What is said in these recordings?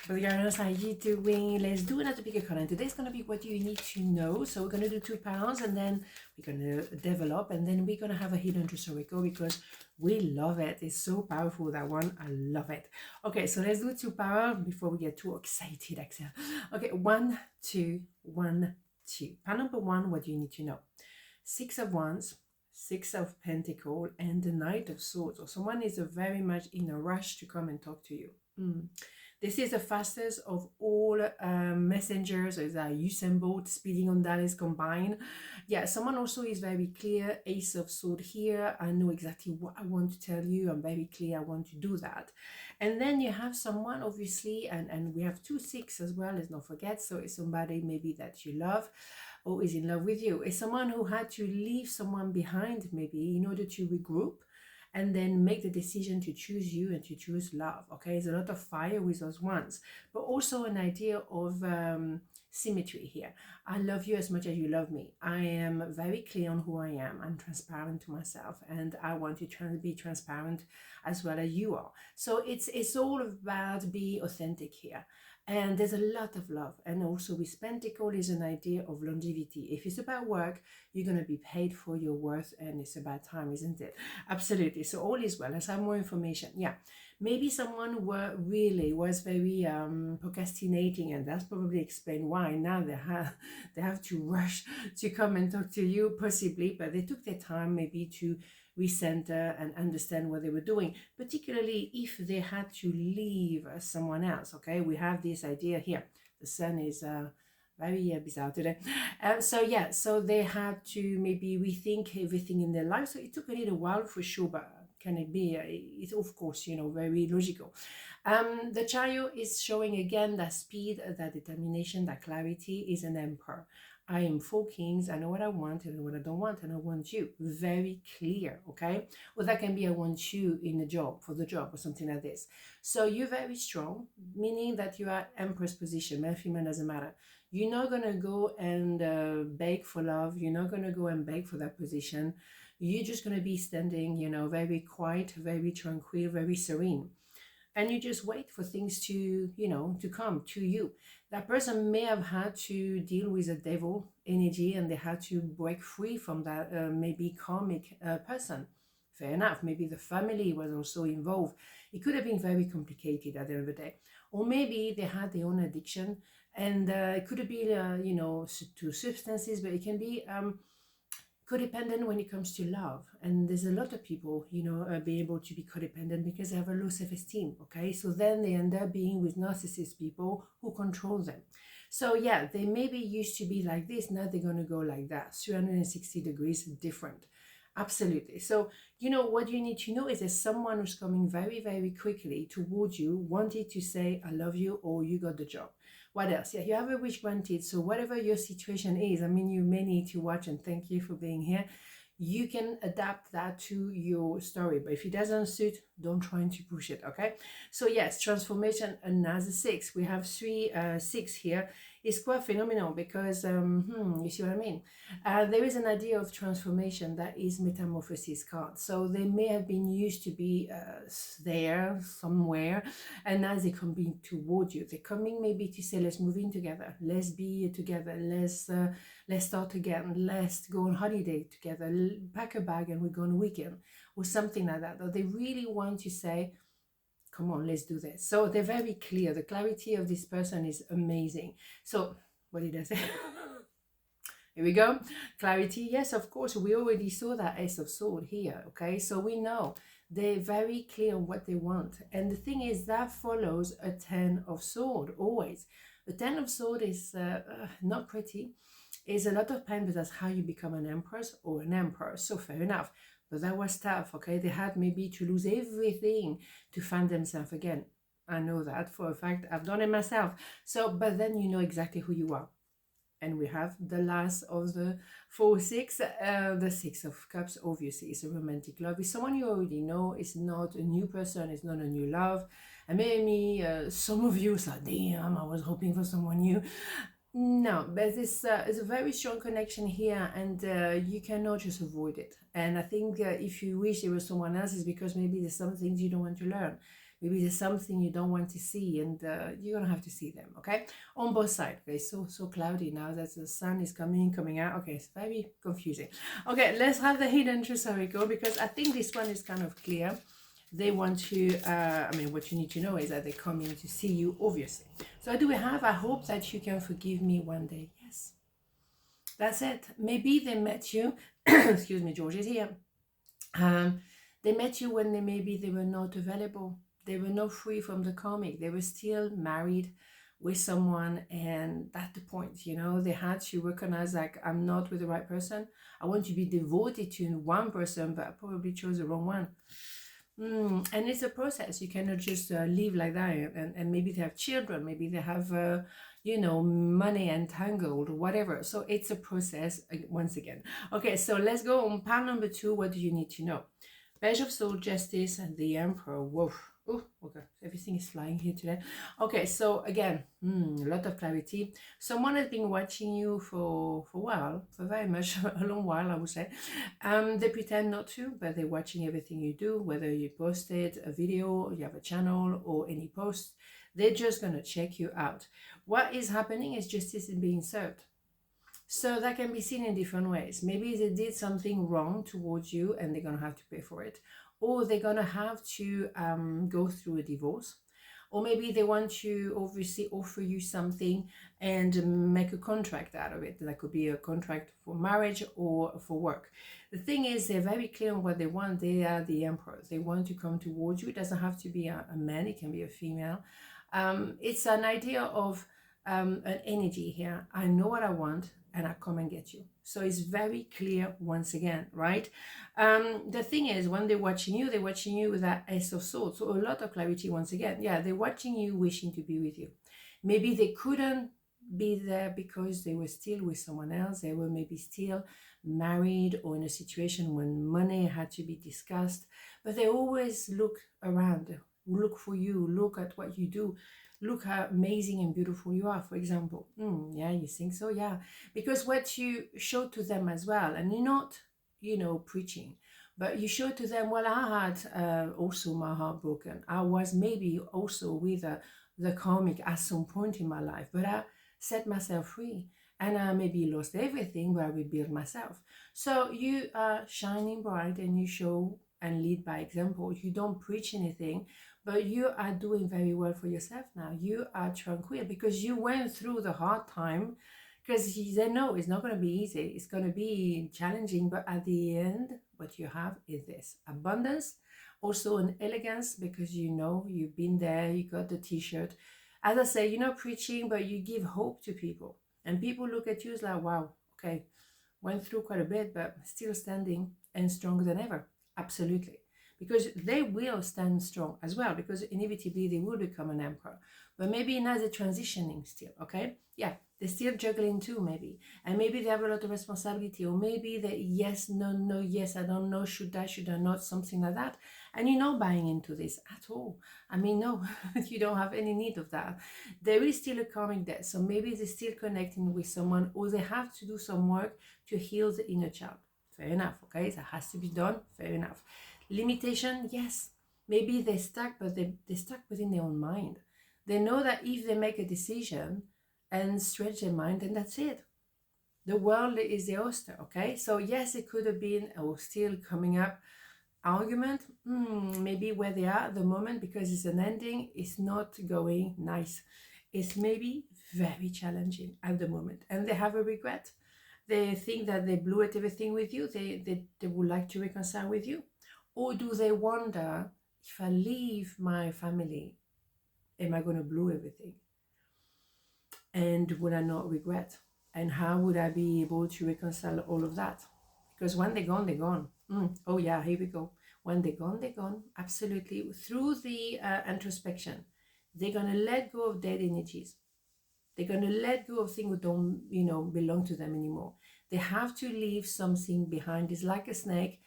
But guys, how you doing? Let's do another bigger card. Today's gonna be what you need to know. So we're gonna do 2 pounds, and then we're gonna develop, and then we're gonna have a hidden historical because we love it. It's so powerful, that one. I love it. Okay, so let's do 2 pounds before we get too excited, Axelle. Okay, 1, 2, 1, 2. Pound number 1, what do you need to know? 6 of Wands, 6 of Pentacles, and the Knight of Swords. Or someone is very much in a rush to come and talk to you. This is the fastest of all messengers, is a Usain Bolt, speeding on that is combined. Yeah, someone also is very clear, Ace of Swords here. I know exactly what I want to tell you. I'm very clear, I want to do that. And then you have someone, obviously, and we have 2 6 as well, let's not forget. So it's somebody maybe that you love or is in love with you. It's someone who had to leave someone behind maybe in order to regroup and then make the decision to choose you and to choose love. Okay, there's a lot of fire with those ones, but also an idea of symmetry here. I love you as much as you love me. I am very clear on who I am. I'm transparent to myself, and I want to be transparent as well as you are. So it's all about being authentic here. And there's a lot of love. And also with Pentacle is an idea of longevity. If it's about work, you're going to be paid for your worth, and it's about time, isn't it? Absolutely. So all is well. Let's have more information. Yeah. Maybe someone was very procrastinating, and that's probably explain why now they have to rush to come and talk to you, possibly, but they took their time maybe to recenter and understand what they were doing, particularly if they had to leave someone else. Okay, we have this idea here. The sun is very bizarre today. So they had to maybe rethink everything in their life. So it took a little while for sure, but can it be? It's of course, very logical. The Chariot is showing again that speed, that determination, that clarity is an emperor. I am 4 kings. I know what I want and what I don't want, and I want you. Very clear, okay? Or that can be I want you in a job, for the job, or something like this. So you're very strong, meaning that you are Empress position, male, female, doesn't matter. You're not going to go and beg for love. You're not going to go and beg for that position. You're just going to be standing, very quiet, very tranquil, very serene. And you just wait for things to, to come to you. That person may have had to deal with a devil energy, and they had to break free from that maybe karmic person. Fair enough. Maybe the family was also involved. It could have been very complicated at the end of the day. Or maybe they had their own addiction, and it could have been, to substances, but it can be codependent when it comes to love. And there's a lot of people, be able to be codependent because they have a low self-esteem. Okay, so then they end up being with narcissist people who control them. So yeah, they maybe used to be like this, now they're going to go like that, 360 degrees different. Absolutely. So what you need to know is there's someone who's coming very, very quickly towards you, wanting to say I love you, or you got the job. What else? Yeah, you have a wish granted. So whatever your situation is, I mean, you may need to watch, and thank you for being here. You can adapt that to your story, but if it doesn't suit, don't try to push it. Okay, so yes, transformation, another 6. We have 3 6 here. It's quite phenomenal because you see what I mean. There is an idea of transformation that is metamorphosis card. So they may have been used to be there somewhere, and now they're coming towards you. They're coming maybe to say, let's move in together, let's be together, let's start again, let's go on holiday together, pack a bag and we go on a weekend, or something like that. Or they really want to say, come on, let's do this. So they're very clear. The clarity of this person is amazing. So what did I say? Here we go. Clarity. Yes, of course, we already saw that Ace of Swords here. Okay, so we know they're very clear on what they want. And the thing is that follows a 10 of Swords always. The 10 of Swords is not pretty. It's a lot of pain, but that's how you become an empress or an emperor. So fair enough. But that was tough, okay? They had maybe to lose everything to find themselves again. I know that for a fact. I've done it myself. So, but then you know exactly who you are. And we have the last of the 4 6, the 6 of Cups. Obviously, it's a romantic love. It's someone you already know. It's not a new person. It's not a new love. And maybe some of you say, damn, I was hoping for someone new. No, but it's a very strong connection here, and you cannot just avoid it. And I think if you wish there was someone else, it's because maybe there's some things you don't want to learn. Maybe there's something you don't want to see, and you're gonna have to see them, okay? On both sides. Okay, so cloudy now that the sun is coming out. Okay, it's very confusing. Okay, let's have the hidden truth circle, because I think this one is kind of clear. They want to, what you need to know is that they're coming to see you, obviously. So what do we have? I hope that you can forgive me one day. Yes, that's it. Maybe they met you, excuse me, George is here. They met you when maybe they were not available. They were not free from the karmic. They were still married with someone, and that's the point, you know. They had to recognize, like, I'm not with the right person. I want to be devoted to one person, but I probably chose the wrong one. And it's a process. You cannot just live like that. And maybe they have children, maybe they have money entangled, whatever. So it's a process, once again. Okay, so let's go on pile number 2. What do you need to know? Page of Soul, Justice, and the Emperor. Whoa. Oh, okay, everything is flying here today. Okay, so again, a lot of clarity. Someone has been watching you for a while, for very much a long while, I would say. They pretend not to, but they're watching everything you do, whether you posted a video, you have a channel, or any post. They're just gonna check you out. What is happening is justice is being served. So that can be seen in different ways. Maybe they did something wrong towards you and they're gonna have to pay for it. Or they're gonna have to go through a divorce, or maybe they want to obviously offer you something and make a contract out of it. That could be a contract for marriage or for work. The thing is, they're very clear on what they want. They are the emperor. They want to come towards you. It doesn't have to be a man, it can be a female. It's an idea of an energy here. I know what I want, and I come and get you. So it's very clear once again, right? The thing is, when they're watching you with that Ace of Swords. So a lot of clarity once again. Yeah, they're watching you, wishing to be with you. Maybe they couldn't be there because they were still with someone else. They were maybe still married or in a situation when money had to be discussed. But they always look around, look for you, look at what you do. Look how amazing and beautiful you are, for example. Yeah, you think so? Yeah. Because what you show to them as well, and you're not, preaching, but you show to them, well, I had also my heart broken. I was maybe also with the karmic at some point in my life, but I set myself free. And I maybe lost everything, but I rebuilt myself. So you are shining bright and you show and lead by example. You don't preach anything, but you are doing very well for yourself now. You are tranquil because you went through the hard time, because they know it's not going to be easy. It's going to be challenging, but at the end, what you have is this abundance, also an elegance, because you've been there, you got the t-shirt. As I say, you're not preaching, but you give hope to people. And people look at you as like, wow, okay, went through quite a bit, but still standing and stronger than ever. Absolutely. Because they will stand strong as well, because inevitably they will become an emperor. But maybe now they're transitioning still, okay? Yeah, they're still juggling too, maybe. And maybe they have a lot of responsibility, or maybe they, yes, no, yes, I don't know, should I not, something like that. And you're not buying into this at all. I mean, no, you don't have any need of that. There is still a karmic debt, so maybe they're still connecting with someone, or they have to do some work to heal the inner child. Fair enough, okay? That has to be done, fair enough. Limitation, yes. Maybe they're stuck, but they're stuck within their own mind. They know that if they make a decision and stretch their mind, then that's it. The world is the oyster, okay? So yes, it could have been, or still coming up, argument, maybe where they are at the moment, because it's an ending, it's not going nice. It's maybe very challenging at the moment, and they have a regret. They think that they blew at everything with you. They would like to reconcile with you. Or do they wonder, if I leave my family, am I going to blow everything? And would I not regret? And how would I be able to reconcile all of that? Because when they're gone, they're gone. Oh yeah, here we go. When they're gone, they're gone. Absolutely. Through the introspection, they're going to let go of dead energies. They're going to let go of things that don't, belong to them anymore. They have to leave something behind. It's like a snake.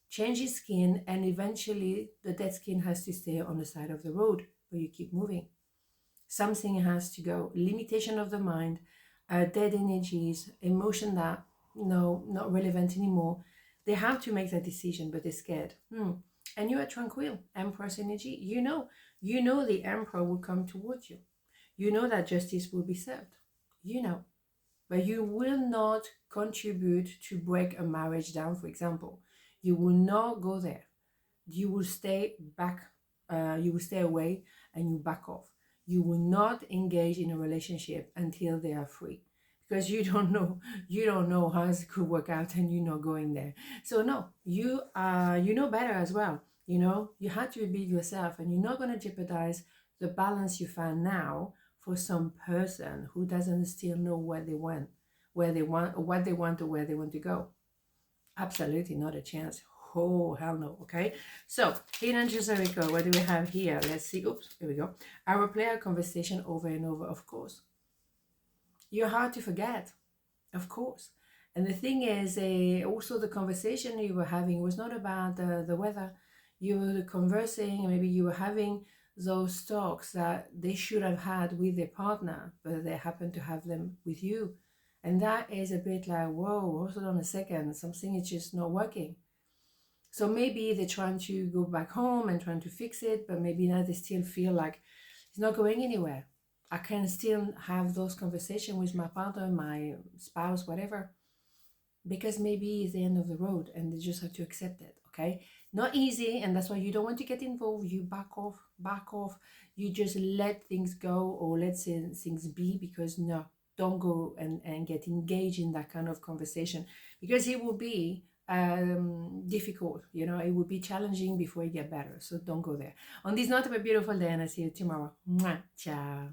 Change its skin, and eventually the dead skin has to stay on the side of the road, but you keep moving. Something has to go. Limitation of the mind, dead energies, emotion that not relevant anymore. They have to make that decision, but they're scared. And you are tranquil, Empress energy. You know the emperor will come towards you. You know that justice will be served. You know. But you will not contribute to break a marriage down, for example. You will not go there. You will stay back, you will stay away and you back off. You will not engage in a relationship until they are free, because you don't know how it could work out and you're not going there. So no, you know better as well. You had to rebuild yourself, and you're not going to jeopardize the balance you find now for some person who doesn't still know what they want, what they want or where they want to go. Absolutely not a chance. Oh, hell no. Okay. So, hidden Jericho, what do we have here? Let's see. Oops, here we go. I will play our conversation over and over, of course. You're hard to forget, of course. And the thing is, also the conversation you were having was not about the weather. You were conversing, maybe you were having those talks that they should have had with their partner, but they happen to have them with you. And that is a bit like, whoa, hold on a second, something is just not working. So maybe they're trying to go back home and trying to fix it, but maybe now they still feel like it's not going anywhere. I can still have those conversations with my partner, my spouse, whatever, because maybe it's the end of the road and they just have to accept it, okay? Not easy, and that's why you don't want to get involved. You back off. You just let things go, or let things be, because no, don't go and get engaged in that kind of conversation, because it will be difficult, it will be challenging before you get better. So don't go there. On this note, have a beautiful day, and I'll see you tomorrow. Mwah. Ciao.